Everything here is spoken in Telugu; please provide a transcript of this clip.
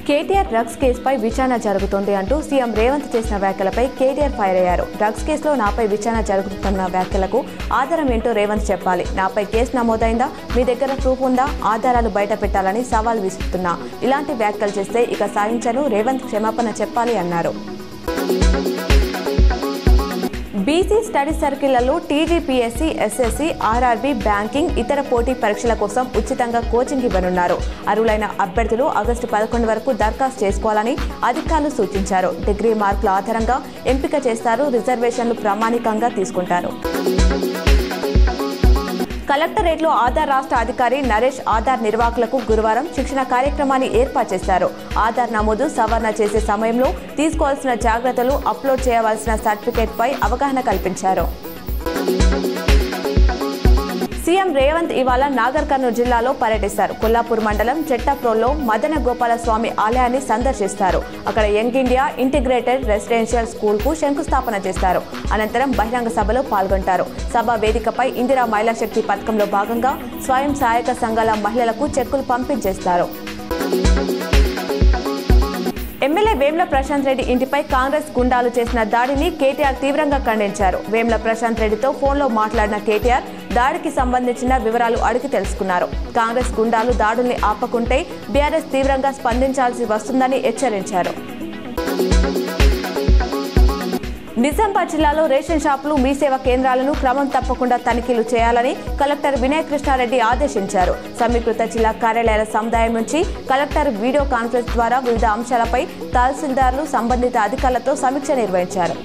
కేటీఆర్ డ్రగ్స్ కేసుపై విచారణ జరుగుతోంది అంటూ సీఎం రేవంత్ చేసిన వ్యాఖ్యలపై కేటీఆర్ ఫైర్ అయ్యారు. డ్రగ్స్ కేసులో నాపై విచారణ జరుగుతున్న వ్యాఖ్యలకు ఆధారం ఏంటో రేవంత్ చెప్పాలి. నాపై కేసు నమోదైందా, మీ దగ్గర ప్రూఫ్ ఉందా, ఆధారాలు బయట పెట్టాలని సవాల్ విసురుతున్నా. ఇలాంటి వ్యాఖ్యలు చేస్తే ఇక సాయించను, రేవంత్ క్షమాపణ చెప్పాలి అన్నారు. బీసీ స్టడీ సర్కిళ్లలో టీజీపీఎస్సీ, ఎస్ఎస్సీ, ఆర్ఆర్బీ, బ్యాంకింగ్, ఇతర పోటీ పరీక్షల కోసం ఉచితంగా కోచింగ్ ఇవ్వనున్నారు. అర్హులైన అభ్యర్థులు ఆగస్టు 11 వరకు దరఖాస్తు చేసుకోవాలని అధికారులు సూచించారు. డిగ్రీ మార్కుల ఆధారంగా ఎంపిక చేస్తారు. రిజర్వేషన్లు ప్రామాణికంగా తీసుకుంటారు. కలెక్టరేట్లో ఆధార్ రాష్ట్ర అధికారి నరేష్ ఆధార్ నిర్వాహకులకు గురువారం శిక్షణ కార్యక్రమాన్ని ఏర్పాటు చేశారు. ఆధార్ నమోదు, సవరణ చేసే సమయంలో తీసుకోవాల్సిన జాగ్రత్తలు, అప్లోడ్ చేయవలసిన సర్టిఫికేట్పై అవగాహన కల్పించారు. సీఎం రేవంత్ ఇవాళ నాగర్ కర్నూలు జిల్లాలో పర్యటిస్తారు. కొల్లాపూర్ మండలం చెట్టప్రోల్లో మదన గోపాల స్వామి ఆలయాన్ని సందర్శిస్తారు. అక్కడ young India integrated residential school కు శంకుస్థాపన చేస్తారు. అనంతరం బహిరంగ సభలో పాల్గొంటారు. సభ వేదికపై ఇందిరా మహిళా శక్తి పథకంలో భాగంగా స్వయం సహాయక సంఘాల మహిళలకు చెక్కులు పంపించేస్తారు. ఎమ్మెల్యే వేముల ప్రశాంత్ రెడ్డి ఇంటిపై కాంగ్రెస్ గుండాలు చేసిన దాడిని కేటీఆర్ తీవ్రంగా ఖండించారు. వేముల ప్రశాంత్ రెడ్డితో ఫోన్లో మాట్లాడిన కేటీఆర్ దాడికి సంబంధించిన వివరాలు అడిగి తెలుసుకున్నారు. కాంగ్రెస్ గుండాలు దాడుల్ని ఆపకుంటే బీఆర్ఎస్ తీవ్రంగా స్పందించాల్సి వస్తుందని హెచ్చరించారు. నిజామాబాద్ జిల్లాలో రేషన్ షాపులు, మీ సేవ కేంద్రాలను క్రమం తప్పకుండా తనిఖీలు చేయాలని కలెక్టర్ వినయ్ కృష్ణారెడ్డి ఆదేశించారు. సమీకృత జిల్లా కార్యాలయాల సముదాయం నుంచి కలెక్టర్ వీడియో కాన్ఫరెన్స్ ద్వారా వివిధ అంశాలపై తహసీల్దార్లు, సంబంధిత అధికారులతో సమీక్ష నిర్వహించారు.